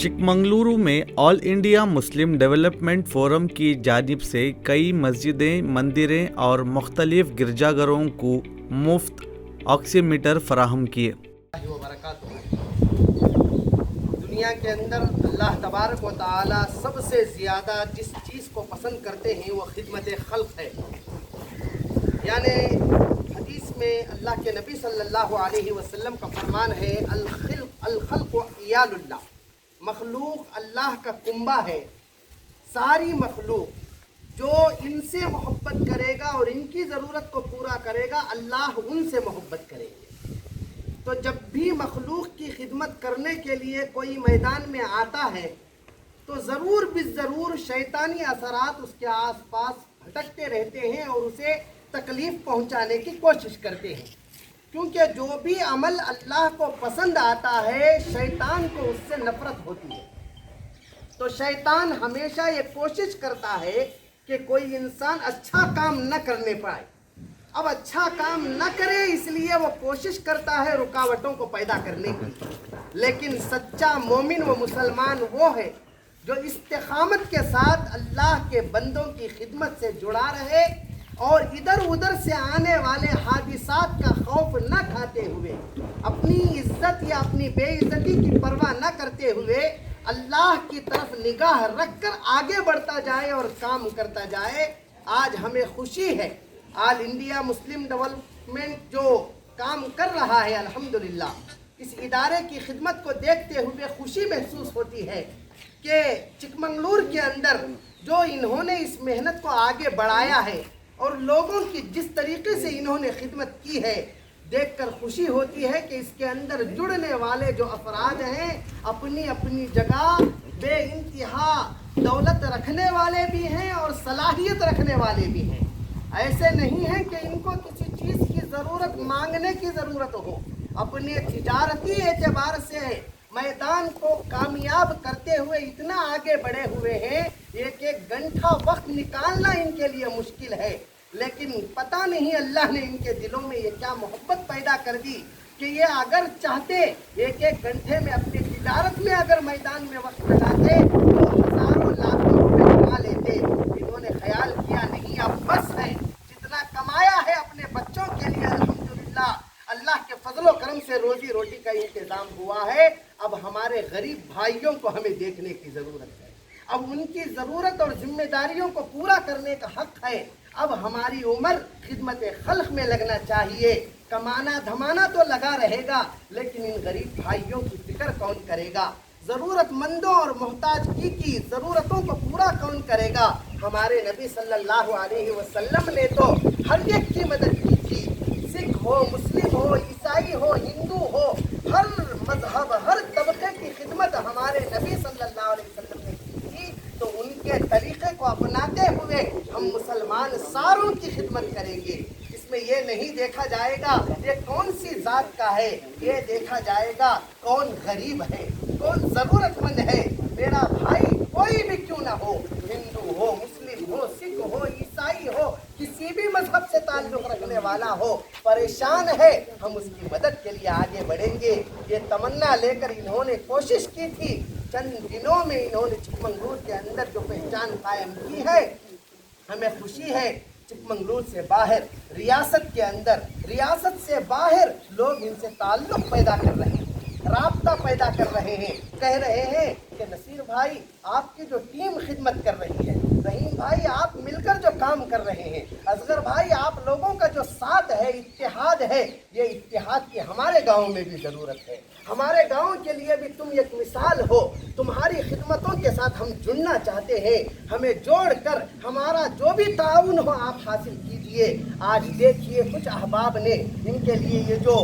चिकमंगलुरु में all India Muslim development forum की जानिब से कई मस्जिदें, मंदिरें और मुख्तलिफ गिरजाघरों को मुफ्त ऑक्सीमीटर फराहम किए। दुनिया के अंदर अल्लाह तबारक व तआला सबसे ज़्यादा जिस चीज़ को पसंद करते हैं वो खिदमत खल्क़ है। यानी हदीस में अल्लाह के नबी सल्लल्लाहु अलैहि वसल्लम का फरमान है, अल खल्क़ इयालुल्लाह, मखलूक अल्लाह का कुंबा है। सारी मखलूक जो इनसे मोहब्बत करेगा और इनकी ज़रूरत को पूरा करेगा, अल्लाह उनसे मोहब्बत करेंगे। तो जब भी मखलूक की खिदमत करने के लिए कोई मैदान में आता है तो ज़रूर बिज़रूर शैतानी असरात उसके आसपास भटकते रहते हैं और उसे तकलीफ़ पहुंचाने की कोशिश करते हैं, क्योंकि जो भी अमल अल्लाह को पसंद आता है शैतान को उससे नफ़रत होती है। तो शैतान हमेशा ये कोशिश करता है कि कोई इंसान अच्छा काम न करने पाए। अब अच्छा काम न करे इसलिए वो कोशिश करता है रुकावटों को पैदा करने की। लेकिन सच्चा मोमिन व मुसलमान वो है जो इस्तिकामत के साथ अल्लाह के बंदों की खिदमत से जुड़ा रहे और इधर उधर से आने वाले हादिसात का खौफ न खाते हुए, अपनी इज्जत या अपनी बेइज्जती की परवाह न करते हुए अल्लाह की तरफ निगाह रखकर आगे बढ़ता जाए और काम करता जाए। आज हमें खुशी है, ऑल इंडिया मुस्लिम डेवलपमेंट जो काम कर रहा है, अल्हम्दुलिल्लाह, इस इदारे की खिदमत को देखते हुए खुशी महसूस होती है कि चिकमंगलुरु के अंदर जो इन्होंने इस मेहनत को आगे बढ़ाया है और लोगों की जिस तरीके से इन्होंने खिदमत की है, देखकर खुशी होती है कि इसके अंदर जुड़ने वाले जो अफराद हैं अपनी अपनी जगह बेइंतहा दौलत रखने वाले भी हैं और सलाहियत रखने वाले भी हैं। ऐसे नहीं है कि इनको किसी चीज़ की ज़रूरत मांगने की ज़रूरत हो। अपने तिजारती एतबार से मैदान को कामयाब करते हुए इतना आगे बढ़े हुए हैं, एक एक घंटा वक्त निकालना इनके लिए मुश्किल है। लेकिन पता नहीं अल्लाह ने इनके दिलों में ये क्या मोहब्बत पैदा कर दी कि ये अगर चाहते एक एक घंटे में अपनी तिजारत में अगर मैदान में वक्त लगाते तो हज़ारों लाखों रुपए कमा लेते। इन्होंने ख्याल किया नहीं, अब बस है, जितना कमाया है अपने बच्चों के लिए अल्हम्दुलिल्लाह अल्लाह के फजलो करम से रोजी रोटी का इंतज़ाम हुआ है। अब हमारे गरीब भाइयों को हमें देखने की ज़रूरत है, अब उनकी ज़रूरत और जिम्मेदारियों को पूरा करने का हक़ है। अब हमारी उम्र खिदमत खल्क़ में लगना चाहिए। कमाना धमाना तो लगा रहेगा, लेकिन इन गरीब भाइयों की फिक्र कौन करेगा? ज़रूरतमंदों और मोहताज की ज़रूरतों को पूरा कौन करेगा? हमारे नबी सल्लल्लाहु अलैहि वसल्लम ने तो हर एक की मदद की थी। सिख हो, मुस्लिम हो, ईसाई हो, हिंदू हो, हर मजहब हर तबके की खिदमत हमारे नबी सल्लल्लाहु अलैहि वसल्लम ने की थी। तो उनके तरीक़े को अपनाते हुए हम मुसलमान सारों की खिदमत करेंगे। इसमें ये नहीं देखा जाएगा ये कौन सी ज़ात का है, ये देखा जाएगा कौन गरीब है, कौन ज़रूरतमंद है। मेरा भाई कोई भी क्यों ना हो, हिंदू हो, मुस्लिम हो, सिख हो, ईसाई हो, किसी भी मजहब से ताल्लुक़ रखने वाला हो, परेशान है, हम उसकी मदद के लिए आगे बढ़ेंगे। ये तमन्ना लेकर इन्होंने कोशिश की थी। चंद दिनों में इन्होंने चिकमंगलुरु के अंदर जो पहचान कायम की है, हमें खुशी है। चिकमंगलुरु से बाहर रियासत के अंदर, रियासत से बाहर लोग इनसे ताल्लुक़ पैदा कर रहे हैं, राब्ता पैदा कर रहे हैं। कह रहे हैं कि नसीर भाई आपकी जो टीम खिदमत कर रही है, रहीम भाई आप मिलकर जो काम कर रहे हैं, असगर भाई आप लोगों का जो साथ है, इत्तेहाद है, ये इत्तेहाद की हमारे गांव में भी ज़रूरत है। हमारे गांव के लिए भी तुम एक मिसाल हो। तुम्हारी खिदमतों के साथ हम जुड़ना चाहते हैं, हमें जोड़कर हमारा जो भी ताउन हो आप हासिल कीजिए। आज देखिए कुछ अहबाब ने इनके लिए ये जो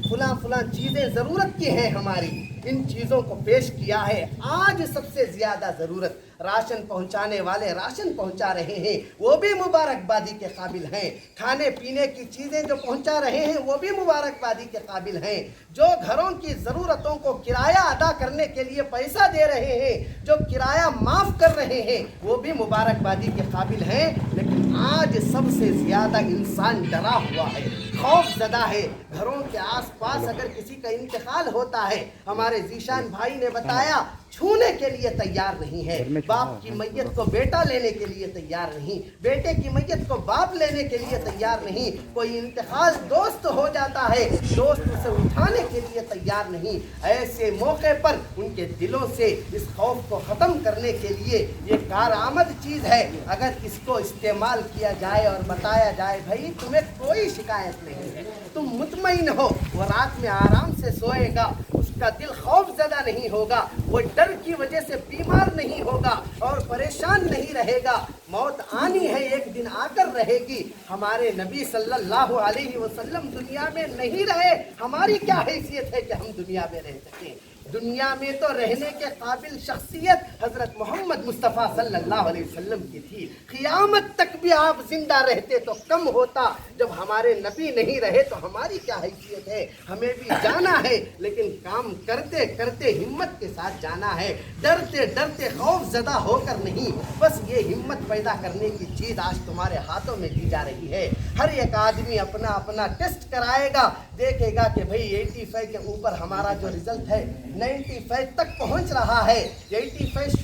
फुला चीज़ें ज़रूरत की हैं हमारी, इन चीज़ों को पेश किया है। आज सबसे ज़्यादा ज़रूरत राशन पहुंचाने वाले राशन पहुंचा रहे हैं, वो भी मुबारकबादी के काबिल हैं। खाने पीने की चीज़ें जो पहुंचा रहे हैं वो भी मुबारकबादी के काबिल हैं। जो घरों की ज़रूरतों को किराया अदा करने के लिए पैसा दे रहे हैं, जो किराया माफ़ कर रहे हैं, वो भी मुबारकबादी के काबिल हैं। लेकिन आज सबसे ज़्यादा इंसान डरा हुआ है, خوف زدہ ہے. گھروں کے آس پاس اگر کسی کا انتقال ہوتا ہے, ہمارے ذیشان بھائی نے بتایا, چھونے کے لیے تیار نہیں ہے. باپ کی میت کو بیٹا لینے کے لیے تیار نہیں, بیٹے کی میت کو باپ لینے کے لیے تیار نہیں. کوئی انتقال دوست ہو جاتا ہے, دوست اسے اٹھانے کے لیے تیار نہیں. ایسے موقع پر ان کے دلوں سے اس خوف کو ختم کرنے کے لیے یہ کارآمد چیز ہے. اگر اس کو استعمال کیا جائے اور بتایا جائے بھائی تمہیں کوئی شکایت نہیں ہے, تم مطمئن ہو, وہ رات میں آرام سے سوئے گا, اس کا دل خوف زدہ نہیں ہوگا, وہ ڈر کی وجہ سے بیمار نہیں ہوگا اور پریشان نہیں رہے گا. موت آنی ہے, ایک دن آ کر رہے گی. ہمارے نبی صلی اللہ علیہ وسلم دنیا میں نہیں رہے, ہماری کیا حیثیت ہے کہ ہم دنیا میں رہ سکیں. دنیا میں تو رہنے کے قابل شخصیت حضرت محمد مصطفیٰ صلی اللہ علیہ وسلم کی تھی. قیامت تک بھی آپ زندہ رہتے تو کم ہوتا, جب ہمارے نبی نہیں رہے تو ہماری کیا حیثیت ہے. ہمیں بھی جانا ہے لیکن کام کرتے کرتے ہمت کے ساتھ جانا ہے, ڈرتے ڈرتے خوف زدہ ہو کر نہیں. بس یہ ہمت پیدا کرنے کی چیز آج تمہارے ہاتھوں میں دی جا رہی ہے. ہر ایک آدمی اپنا اپنا ٹیسٹ کرائے گا, دیکھے گا کہ بھئی 85 کے اوپر ہمارا جو رزلٹ ہے 95 تک پہنچ رہا ہے. 85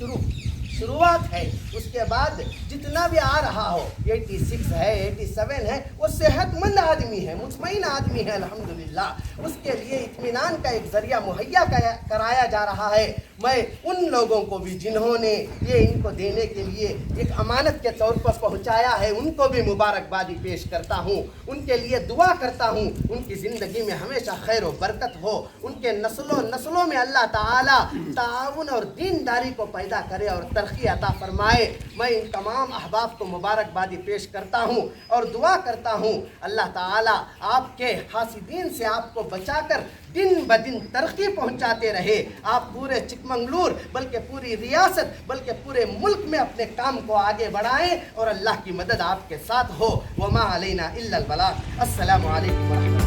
شروعات ہے, اس کے بعد جتنا بھی آ رہا ہو 86 ہے 87 ہے, وہ صحت مند آدمی ہے, مطمئن آدمی ہے الحمدللہ. اس کے لیے اطمینان کا ایک ذریعہ مہیا کرایا جا رہا ہے. میں ان لوگوں کو بھی جنہوں نے یہ ان کو دینے کے لیے ایک امانت کے طور پر پہنچایا ہے, ان کو بھی مبارکبادی پیش کرتا ہوں. ان کے لیے دعا کرتا ہوں ان کی زندگی میں ہمیشہ خیر و برکت ہو, ان کے نسلوں میں اللہ تعالی تعاون اور دینداری کو پیدا کرے اور ترقی عطا فرمائے. میں ان تمام احباب کو مبارکبادی پیش کرتا ہوں اور دعا کرتا ہوں اللہ تعالی آپ کے حاسدین سے آپ کو بچا کر دن بدن ترقی پہنچاتے رہے. آپ پورے چکمنگلور بلکہ پوری ریاست بلکہ پورے ملک میں اپنے کام کو آگے بڑھائیں اور اللہ کی مدد آپ کے ساتھ ہو. وما علینا الا البلاغ. السلام علیکم ورحمۃ اللہ.